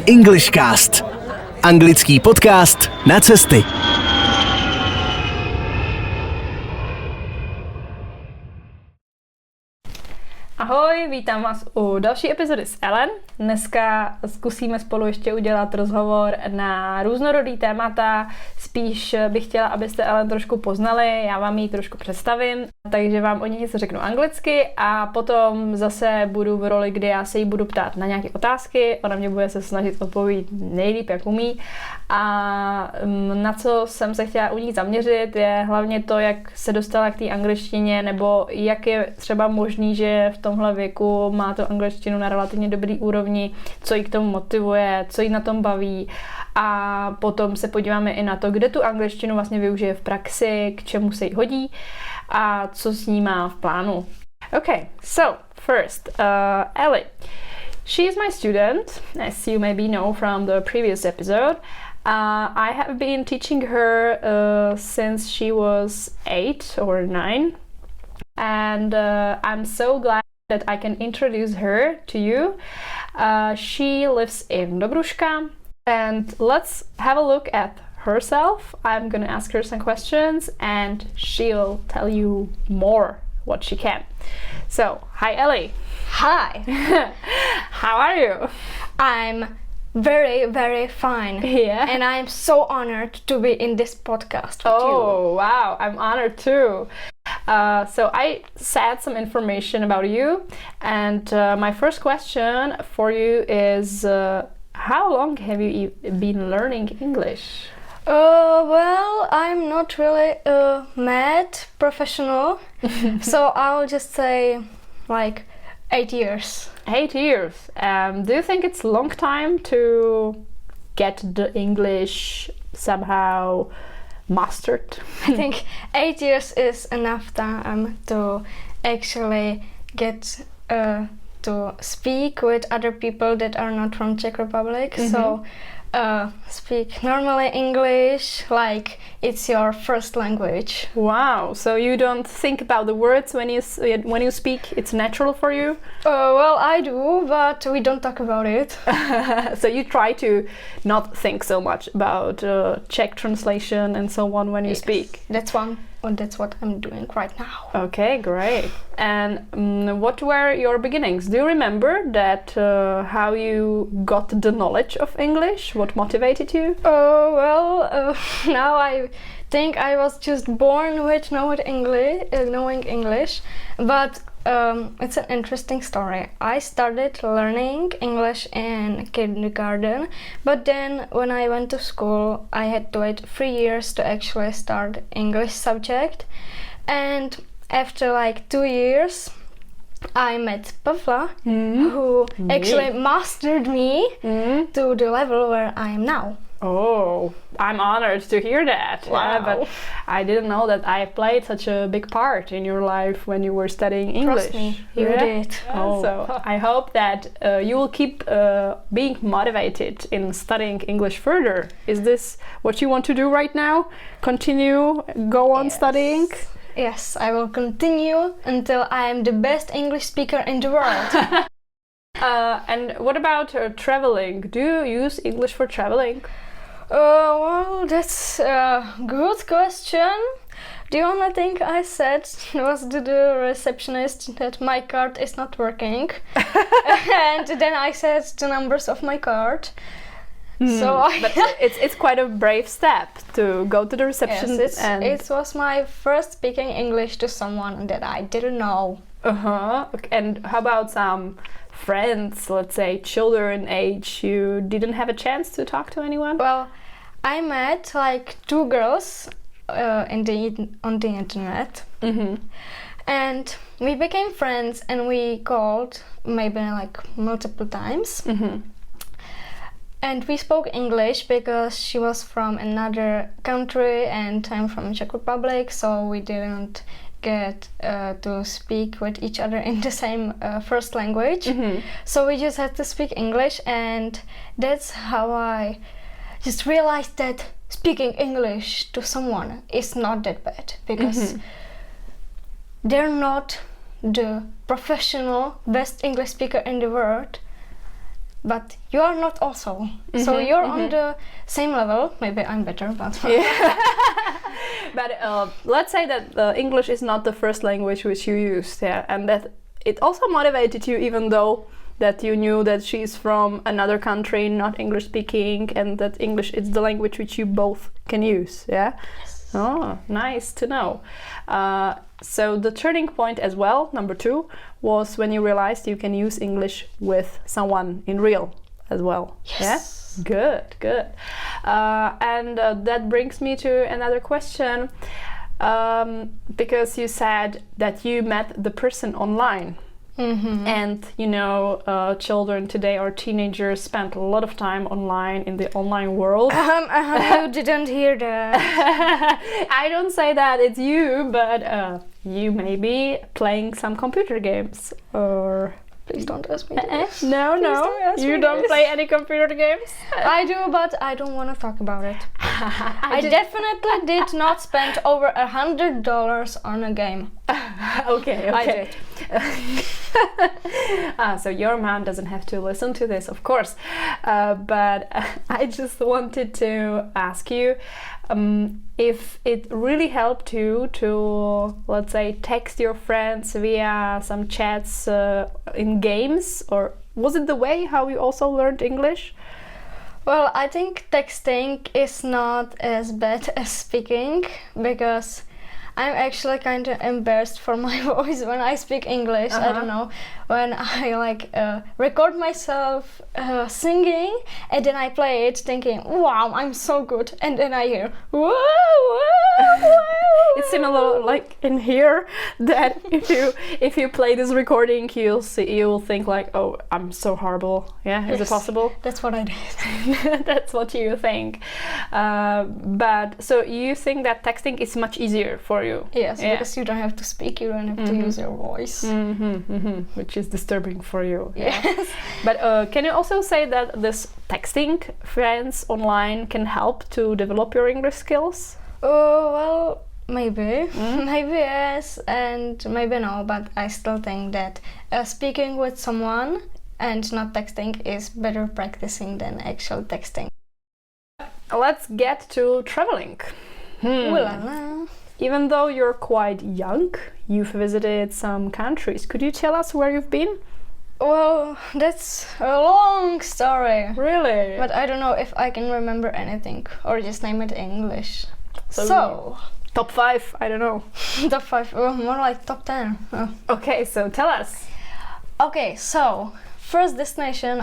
Inglish.kást. Anglický podcast na cesty. Ahoj, vítám vás u další epizody s Ellen. Dneska zkusíme spolu ještě udělat rozhovor na různorodý témata. Spíš bych chtěla, abyste Ellen trošku poznali, já vám ji trošku představím, takže vám o ní něco řeknu anglicky a potom zase budu v roli, kdy já se jí budu ptát na nějaké otázky, ona mě bude se snažit odpovědět nejlíp, jak umí. A na co jsem se chtěla u ní zaměřit, je hlavně to, jak se dostala k té angličtině, nebo jak je třeba možný, že v tomhle věku má tu angličtinu na relativně dobrý úrovni, co jí k tomu motivuje, co jí na tom baví. A potom se podíváme i na to, kde tu angličtinu vlastně využije v praxi, k čemu se jí hodí a co s ní má v plánu. Okay, so first, Ellie. She is my student, as you maybe know from the previous episode. I have been teaching her since she was 8 or 9, and I'm so glad that I can introduce her to you. She lives in Dobruška, and let's have a look at herself. I'm gonna ask her some questions, and she'll tell you more what she can. So, hi Ellie. Hi. How are you? I'm very, very fine. Yeah. And I'm so honored to be in this podcast with you. Oh, wow. I'm honored too. So I said some information about you, and my first question for you is how long have you been learning English? Well, I'm not really a mad professional, so I'll just say like 8 years. 8 years. Do you think it's a long time to get the English somehow mastered? I think 8 years is enough time to actually get to speak with other people that are not from Czech Republic. Mm-hmm. So speak normally English like it's your first language. Wow! So you don't think about the words when you speak? It's natural for you? Well, I do, but we don't talk about it. So you try to not think so much about Czech translation and so on when you speak. That's what I'm doing right now. Okay, great. And what were your beginnings? Do you remember that how you got the knowledge of English? What motivated you? Now I think I was just born with knowing English, but it's an interesting story. I started learning English in kindergarten, but then when I went to school, I had to wait 3 years to actually start English subject. And after like 2 years, I met Pavla, who actually mastered me to the level where I am now. Oh, I'm honored to hear that. Wow. Yeah, but I didn't know that I played such a big part in your life when you were studying English. Trust me, you did. Oh. So I hope that you will keep being motivated in studying English further. Is this what you want to do right now? Go on studying? Yes, I will continue until I am the best English speaker in the world. And what about traveling? Do you use English for traveling? Well, that's a good question. The only thing I said was to the receptionist that my card is not working. And then I said the numbers of my card. But it's quite a brave step to go to the reception. Yes, it was my first speaking English to someone that I didn't know. Okay. And how about some friends, let's say children age, you didn't have a chance to talk to anyone? Well, I met like 2 girls on the internet, and we became friends, and we called maybe like multiple times. And we spoke English because she was from another country and I'm from Czech Republic, so we didn't get to speak with each other in the same first language. So we just had to speak English, and that's how I just realized that speaking English to someone is not that bad, because they're not the professional best English speaker in the world. but you are not also. So you're on the same level. Maybe I'm better, but But let's say that English is not the first language which you used, yeah, and that it also motivated you, even though that you knew that she's from another country, not English speaking, and that English is the language which you both can use, yeah? Yes. Oh, nice to know. So the turning point as well, number 2, was when you realized you can use English with someone in real as well. Yes. Yeah? Good. And that brings me to another question, because you said that you met the person online. And you know, children today or teenagers spend a lot of time online in the online world. You didn't hear that. I don't say that it's you, but you may be playing some computer games or... Please don't ask me. No, you don't play any computer games? I do, but I don't want to talk about it. I definitely did not spend over $100 on a game. Okay. I did. So your mom doesn't have to listen to this, of course. But I just wanted to ask you if it really helped you to, let's say, text your friends via some chats in games, or was it the way how you also learned English? Well, I think texting is not as bad as speaking, because I'm actually kind of embarrassed for my voice when I speak English. I don't know, when I record myself singing and then I play it thinking, wow, I'm so good, and then I hear, whoa, whoa, whoa. It's similar like in here, that if you play this recording, you'll think like, oh, I'm so horrible. Yeah, is it possible? That's what I did. That's what you think. But so you think that texting is much easier for you? Yes, because you don't have to speak, you don't have to use your voice. Which is disturbing for you. Yes. Yeah. But can you also say that this texting friends online can help to develop your English skills? Well, maybe. Maybe yes, and maybe no, but I still think that speaking with someone and not texting is better practicing than actual texting. Let's get to traveling. Ooh la la. Even though you're quite young, you've visited some countries. Could you tell us where you've been? Well, that's a long story. Really? But I don't know if I can remember anything, or just name it in English. So top 5, I don't know. Top 5, more like top 10. Okay, so tell us. Okay, so first destination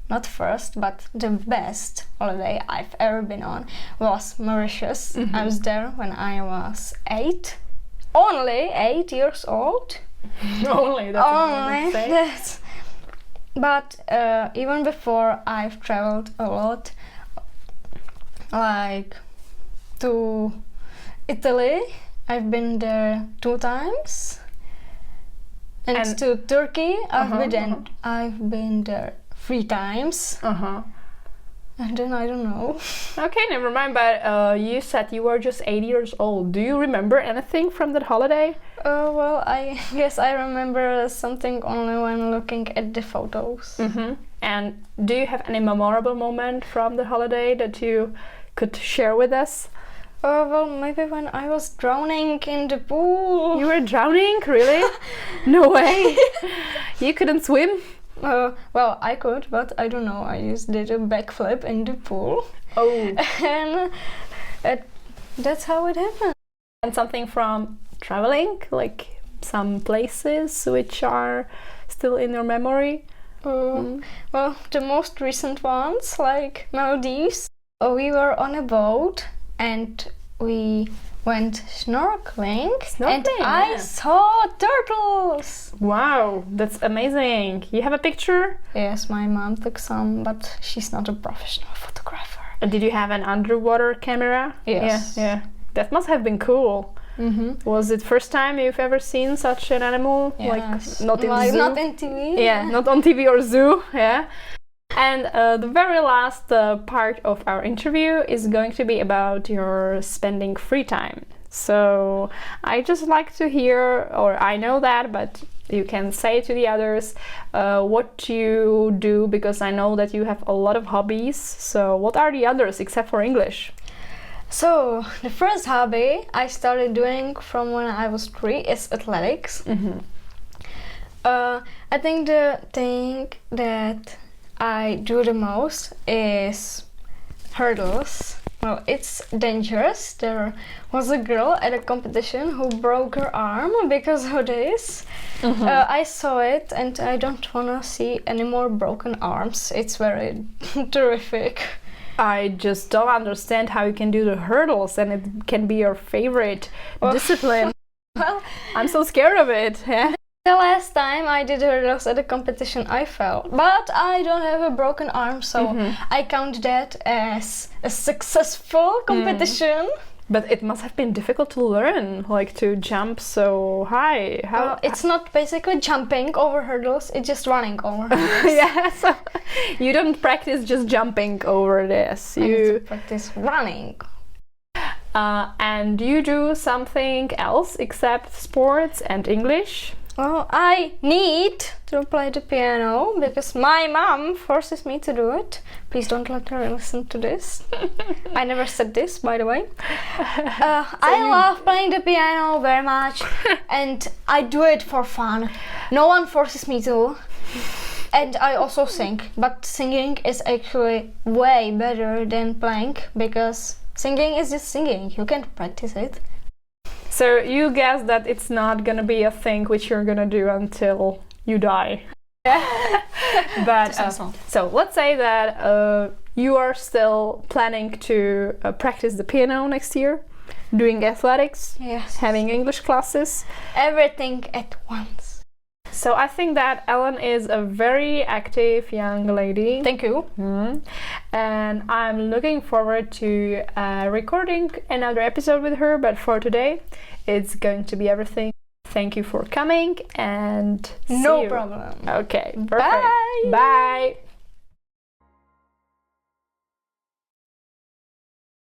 not first, but the best holiday I've ever been on was Mauritius. I was there when I was 8. Only 8 years old. Only, that's that. But even before, I've traveled a lot, like to Italy. I've been there 2 times. And to Turkey, I've been there 3 times. And then I don't know. Okay, never mind. But you said you were just 8 years old. Do you remember anything from that holiday? Well, I guess I remember something only when looking at the photos. And do you have any memorable moment from the holiday that you could share with us? Well, maybe when I was drowning in the pool. You were drowning? Really? No way. You couldn't swim? Well, I could, but I don't know. I just did a backflip in the pool. Oh. And that's how it happened. And something from traveling, like some places which are still in your memory? Well, the most recent ones, like Maldives. We were on a boat and we went snorkeling and I saw turtles. Wow, that's amazing. You have a picture? Yes, my mom took some, but she's not a professional photographer. Did you have an underwater camera? Yes. Yeah. That must have been cool. Was it first time you've ever seen such an animal? Yes. Like not in zoo? Not in TV. Yeah, not on TV or zoo. Yeah. And the very last part of our interview is going to be about your spending free time. So I just like to hear, or I know that, but You can say to the others what you do, because I know that you have a lot of hobbies. So what are the others except for English? So the first hobby I started doing from when I was 3 is athletics. I think the thing that I do the most is hurdles. Well, it's dangerous. There was a girl at a competition who broke her arm because of this. I saw it and I don't want to see any more broken arms. It's very terrific. I just don't understand how you can do the hurdles and it can be your favorite discipline. Well, I'm so scared of it. Yeah. The last time I did hurdles at a competition, I fell. But I don't have a broken arm, so I count that as a successful competition. But it must have been difficult to learn, like to jump so high. How? It's not basically jumping over hurdles, it's just running over hurdles. Yeah, so you don't practice just jumping over this. You practice running. And you do something else except sports and English? Well, I need to play the piano because my mom forces me to do it. Please don't let her listen to this. I never said this, by the way. I love playing the piano very much and I do it for fun. No one forces me to. And I also sing, but singing is actually way better than playing because singing is just singing. You can't practice it. So you guess that it's not gonna be a thing which you're gonna do until you die. But so let's say that you are still planning to practice the piano next year, doing athletics, yes, having English classes, everything at once. So I think that Ellen is a very active young lady. Thank you. And I'm looking forward to recording another episode with her, but for today it's going to be everything. Thank you for coming and no see you. problem. Okay, perfect. Bye. Bye.